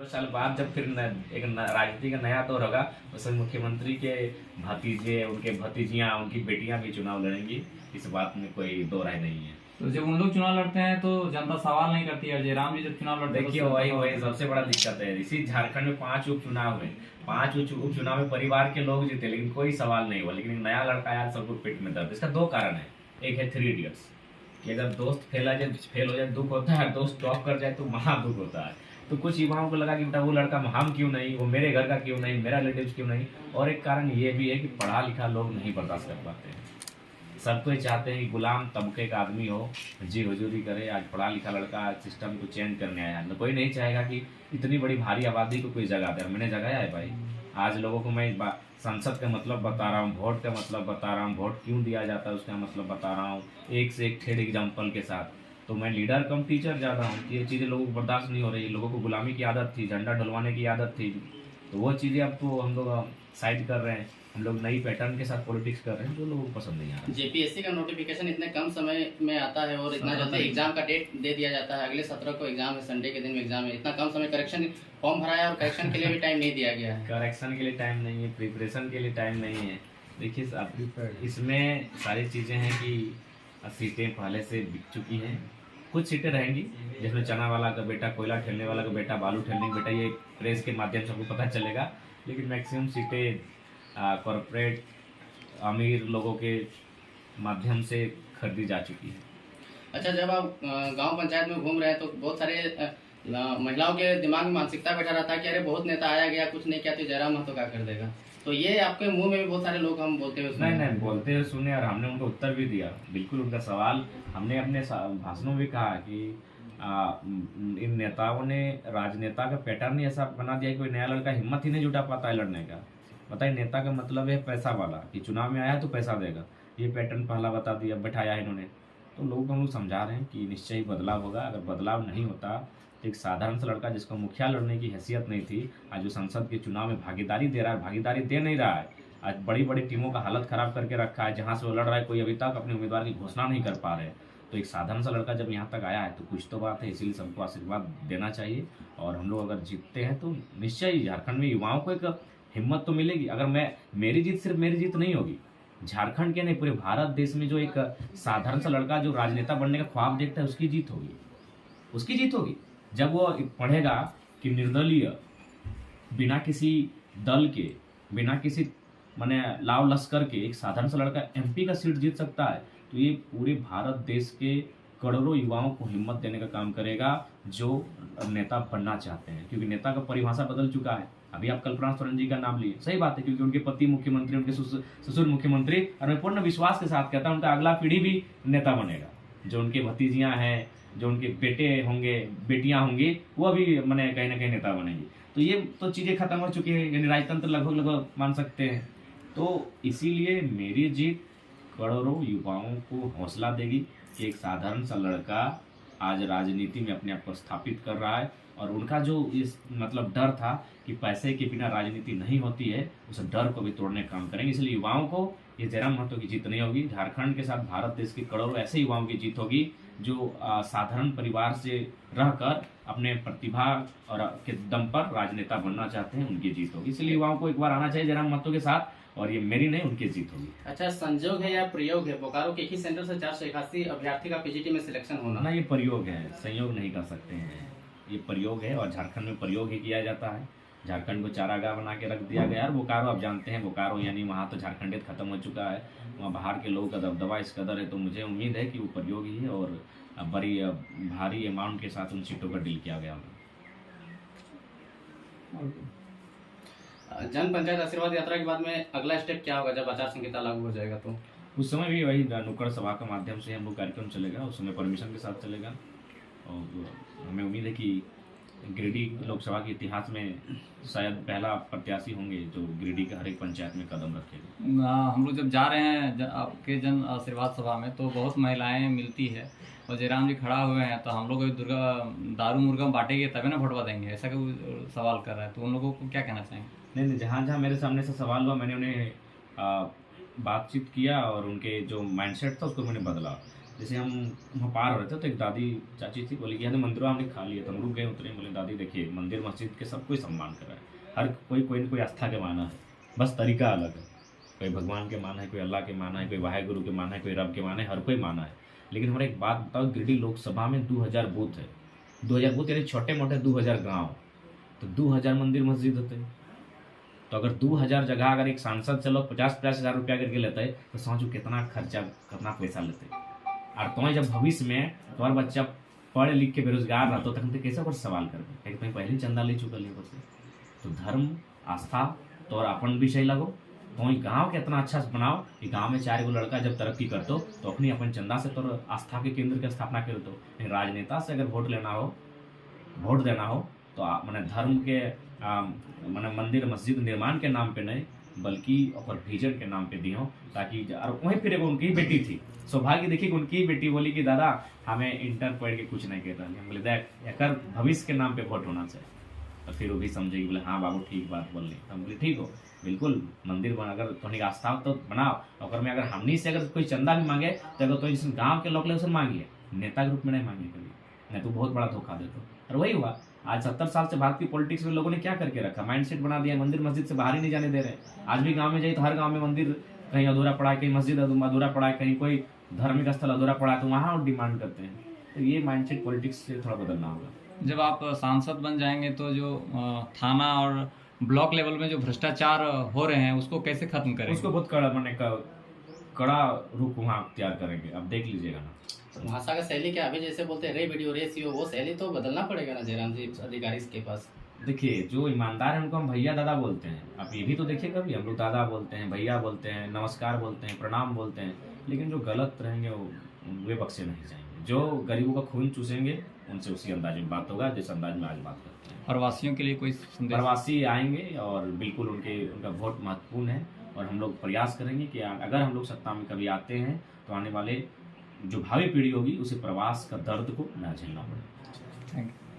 दो साल बाद जब फिर राजनीति का नया दौर होगा, उसमें मुख्यमंत्री के भतीजे, उनके भतीजियां, उनकी बेटियां भी चुनाव लड़ेंगी। इस बात में कोई दो राय नहीं है। तो जब उन लोग चुनाव लड़ते हैं तो जनता सवाल नहीं करती है। जयराम जी जब चुनाव लड़ते हैं देखिए, वही सबसे बड़ा दिक्कत है। इसी झारखंड में 5 उपचुनाव में 5 उपचुनाव में परिवार के लोग जीते, लेकिन कोई सवाल नहीं हुआ। लेकिन एक नया लड़का आया, सबको पेट में दर्द। इसका 2 कारण है। एक है 3 इडियट्स, कि अगर दोस्त फेल हो जाए दुख होता है, दोस्त टॉप कर जाए तो महा दुख होता है। तो कुछ युवाओं को लगा कि बेटा वो लड़का हम क्यों नहीं, वो मेरे घर का क्यों नहीं, मेरा रिलेटिव क्यों नहीं। और एक कारण ये भी है कि पढ़ा लिखा लोग नहीं बर्दाश्त कर पाते हैं। सब तो ये चाहते हैं कि गुलाम तबके का आदमी हो, जी हुजूरी करे। आज पढ़ा लिखा लड़का सिस्टम को चेंज करने आया है। कोई नहीं चाहेगा कि इतनी बड़ी भारी आबादी को कोई जगह दे। मैंने जगाया है भाई। आज लोगों को मैं संसद का मतलब बता रहा हूँ, वोट का मतलब बता रहा हूँ, वोट क्यों दिया जाता है उसका मतलब बता रहा हूँ, एक से एक ठेड़ एग्जाम्पल के साथ। तो मैं लीडर कम टीचर ज़्यादा हूँ कि ये चीज़ें लोगों को बर्दाश्त नहीं हो रही। लोगों को गुलामी की आदत थी, झंडा ढलवाने की आदत थी। तो वो चीज़ें अब तो हम लोग साइड कर रहे हैं। हम लोग नई पैटर्न के साथ पॉलिटिक्स कर रहे हैं, जो लोगों को पसंद नहीं आ रहा। जेपीएससी का नोटिफिकेशन इतने कम समय में आता है और इतना जल्दी एग्जाम का डेट दे दिया जाता है। अगले 17 को एग्जाम है, संडे के दिन में एग्जाम है। इतना कम समय करेक्शन फॉर्म भराया और करेक्शन के लिए भी टाइम नहीं दिया गया है। करेक्शन के लिए टाइम नहीं है, प्रिपरेशन के लिए टाइम नहीं है। देखिए, इसमें सारी चीज़ें हैं कि सीटें पहले से बिक चुकी हैं। कुछ सीटें रहेंगी जिसमें चना वाला का बेटा, कोयला ठेलने वाला का बेटा, बालू ठेलने का बेटा, ये प्रेस के माध्यम से हमको पता चलेगा। लेकिन मैक्सिमम सीटें कॉरपोरेट अमीर लोगों के माध्यम से खरीदी जा चुकी है। अच्छा, जब आप गांव पंचायत में घूम रहे हैं तो बहुत सारे महिलाओं के दिमाग में मानसिकता बैठा रहता है कि अरे बहुत नेता आया गया, कुछ नहीं किया तो जयराम महतो क्या कर देगा। तो ये आपके मुंह में भी बहुत सारे लोग हम बोलते हुए नहीं बोलते हुए सुने, और हमने उनको उत्तर भी दिया। बिल्कुल उनका सवाल हमने अपने भाषणों में कहा कि इन नेताओं ने राजनेता का पैटर्न ही ऐसा बना दिया कि कोई नया लड़का हिम्मत ही नहीं जुटा पाता है लड़ने का। बताइए, नेता का मतलब है पैसा वाला, कि चुनाव में आया तो पैसा देगा। ये पैटर्न पहला बता दिया, बैठाया है इन्होंने। तो लोगों को हम लोग समझा रहे हैं कि निश्चय ही बदलाव होगा। अगर बदलाव नहीं होता तो एक साधारण सा लड़का जिसको मुखिया लड़ने की हैसियत नहीं थी, आज जो संसद के चुनाव में भागीदारी दे रहा है, भागीदारी दे नहीं रहा है। आज बड़ी बड़ी टीमों का हालत खराब करके रखा है। जहाँ से वो लड़ रहा है, कोई अभी तक अपने उम्मीदवार की घोषणा नहीं कर पा रहे। तो एक साधारण सा लड़का जब यहाँ तक आया है तो कुछ तो बात है। इसीलिए सबको आशीर्वाद देना चाहिए। और हम लोग अगर जीतते हैं तो निश्चय ही झारखंड में युवाओं को एक हिम्मत तो मिलेगी। अगर मेरी जीत सिर्फ मेरी जीत नहीं होगी, झारखंड के नहीं पूरे भारत देश में जो एक साधारण सा लड़का जो राजनेता बनने का ख्वाब देखता है, उसकी जीत होगी। उसकी जीत होगी जब वो पढ़ेगा कि निर्दलीय, बिना किसी दल के, बिना किसी माने लाव लश्कर के एक साधारण सा लड़का एमपी का सीट जीत सकता है। तो ये पूरे भारत देश के करोड़ों युवाओं को हिम्मत देने का काम करेगा जो नेता बनना चाहते हैं। क्योंकि नेता का परिभाषा बदल चुका है। अभी आप कल्पना सोरेन जी का नाम लिए, सही बात है, क्योंकि उनके पति मुख्यमंत्री, उनके ससुर मुख्यमंत्री। और मैं पूर्ण विश्वास के साथ कहता हूँ उनका अगला पीढ़ी भी नेता बनेगा। जो उनके भतीजियाँ हैं, जो उनके बेटे होंगे, बेटियां होंगी, वो अभी मैंने कहीं ना कहीं नेता बनेंगी। तो ये तो चीज़ें खत्म हो चुकी है, यानी राजतंत्र लगभग मान सकते हैं। तो इसीलिए मेरी जीत करोड़ों युवाओं को हौसला देगी कि एक साधारण सा लड़का आज राजनीति में अपने आप को स्थापित कर रहा है। और उनका जो इस मतलब डर था कि पैसे के बिना राजनीति नहीं होती है, उस डर को भी तोड़ने का काम करेंगे। इसलिए युवाओं को ये जयराम महतो की जीत नहीं होगी, झारखंड के साथ भारत देश के करोड़ों ऐसे युवाओं की जीत होगी जो साधारण परिवार से रहकर अपने प्रतिभा और के दम पर राजनेता बनना चाहते हैं, उनकी जीत होगी। इसलिए युवाओं को एक बार आना चाहिए जयराम महतो के साथ, और ये मेरी नहीं, उनकी जीत होगी। अच्छा, संजोग है या प्रयोग है बोकारो के एक ही सेंटर से 481 अभ्यर्थी का पीजीटी में सिलेक्शन होना? ना, ये प्रयोग है, संयोग नहीं कर सकते हैं। ये प्रयोग है और झारखंड में प्रयोग ही किया जाता है। झारखंड को चारागाह बना के रख दिया गया। और बोकारो आप जानते हैं, बोकारो यानी वहाँ तो झारखंडियत खत्म हो चुका है। वहाँ बाहर के लोगों का दबदबा इस कदर है। तो मुझे उम्मीद है कि वो प्रयोग ही है और बड़ी भारी अमाउंट के साथ उन सीटों का डील किया गया होगा। जन पंचायत आशीर्वाद यात्रा के बाद में अगला स्टेप क्या होगा जब आचार संहिता लागू हो जाएगा? तो उस समय भी वही नुक्कड़ सभा के माध्यम से हम लोग कार्यक्रम चलेगा, उस समय परमिशन के साथ चलेगा। और हमें उम्मीद है कि गिरिडीह लोकसभा के इतिहास में शायद पहला प्रत्याशी होंगे जो गिरिडीह के हर एक पंचायत में कदम रखेगा। हम लोग जब जा रहे हैं आपके जन आशीर्वाद सभा में तो बहुत महिलाएं मिलती है और जयराम जी खड़ा हुए हैं, तो हम लोग दारू मुर्गा बांटेंगे तभी ना भोटवा देंगे, ऐसा कोई सवाल कर रहा है। तो उन लोगों को क्या कहना चाहेंगे? नहीं, जहाँ जहाँ मेरे सामने से सवाल हुआ, मैंने उन्हें बातचीत किया और उनके जो माइंडसेट था उसको मैंने बदला। जैसे हम वहाँ पार हो रहे थे तो एक दादी चाची थी, बोली कि यार मंदिर हमने खा लिया, तो हम रुक गए, उतरे, बोले दादी देखिए मंदिर मस्जिद के सब कोई सम्मान कर रहा है, हर कोई न कोई आस्था के माना है, बस तरीका अलग है। कोई भगवान के माना है, कोई अल्लाह के माना है, कोई वाहेगुरु के माना है, कोई रब के माना है, हर कोई माना है। लेकिन हमारे एक बात बताओ, गिरिडीह लोकसभा में 2000 बूथ है, 2000 बूथ यानी छोटे मोटे 2000 गाँव, तो 2000 मंदिर मस्जिद होते हैं। तो अगर 2000 जगह अगर एक सांसद से लोग 50-50 हज़ार रुपया करके लेते हैं तो सोचो कितना खर्चा, कितना पैसा लेते हैं। और तुम्हें जब भविष्य में तुम्हारा बच्चा पढ़ लिख के बेरोजगार रहता तखन तो कैसे ओकर सवाल करबे, तुम्हें पहले ही चंदा ले चुकल है से। तो धर्म आस्था तो और अपन विषय लगो, तो गाँव के इतना अच्छा से बनाओ कि गाँव में 4 गो लड़का जब तरक्की करतो तो अपनी अपन चंदा से तो आस्था के केंद्र की स्थापना करतो। राजनेता से अगर वोट लेना हो, वोट देना हो तो मैंने धर्म के मैंने मंदिर मस्जिद निर्माण के नाम पे नहीं बल्कि और विजन के नाम पे दियो, ताकि और वहीं फिर एगो उनकी बेटी थी, सौभाग्य देखिए कि उनकी बेटी बोली कि दादा हमें इंटर पढ़ के कुछ नहीं कहता, हम बोले देख एकर भविष्य के नाम पे वोट होना चाहिए। तो फिर वो भी समझे, बोले हाँ बाबू ठीक बात बोल रही, हम बोले ठीक हो, बिल्कुल मंदिर बना, अगर तुम्हें आस्था हो तो बनाओ, और में अगर हमनी से अगर कोई चंदा भी मांगे तो अगर तो गाँव के लोग ले उसे मांगिए, नेता के रूप में नहीं मांगिए कभी, नहीं तो बहुत बड़ा धोखा देते। और वही हुआ, आज 70 साल से भारत की पॉलिटिक्स में लोगों ने क्या करके रखा, माइंडसेट बना दिया, मंदिर मस्जिद से बाहर ही नहीं जाने दे रहे। आज भी गांव में जाइए तो हर गांव में मंदिर कहीं अधूरा पड़ा है, कहीं मस्जिद अधूरा पड़ा है, कहीं कोई धार्मिक स्थल अधूरा पड़ा है, तो वहाँ डिमांड करते हैं। तो ये माइंडसेट पॉलिटिक्स से थोड़ा बदलना होगा। जब आप सांसद बन जाएंगे तो जो थाना और ब्लॉक लेवल में जो भ्रष्टाचार हो रहे हैं उसको कैसे खत्म करेंगे? उसको बहुत कड़ा रूप वहाँ अख्तियार करेंगे, अब देख लीजिएगा ना। भाषा का शैली क्या, अभी जैसे बोलते हैं रे वीडियो रे सीओ, वो शैली तो बदलना पड़ेगा ना जयराम जी अधिकारी के पास। देखिए जो ईमानदार है उनको हम भैया दादा बोलते हैं, आप ये भी तो देखिए कभी हम लोग दादा बोलते हैं, भैया बोलते हैं, नमस्कार बोलते हैं, प्रणाम बोलते हैं, लेकिन जो गलत रहेंगे वे बख्शे नहीं जाएंगे। जो गरीबों का खून चूसेंगे उनसे उसी अंदाज में बात होगा जिस अंदाज में आज बात करते हैं। प्रवासियों के लिए कोई संदेश? प्रवासी आएंगे और बिल्कुल उनका वोट महत्वपूर्ण है, और हम लोग प्रयास करेंगे कि अगर हम लोग सत्ता में कभी आते हैं तो आने वाले जो भावी पीढ़ी होगी उसे प्रवास का दर्द को न झेलना पड़े। Thank you.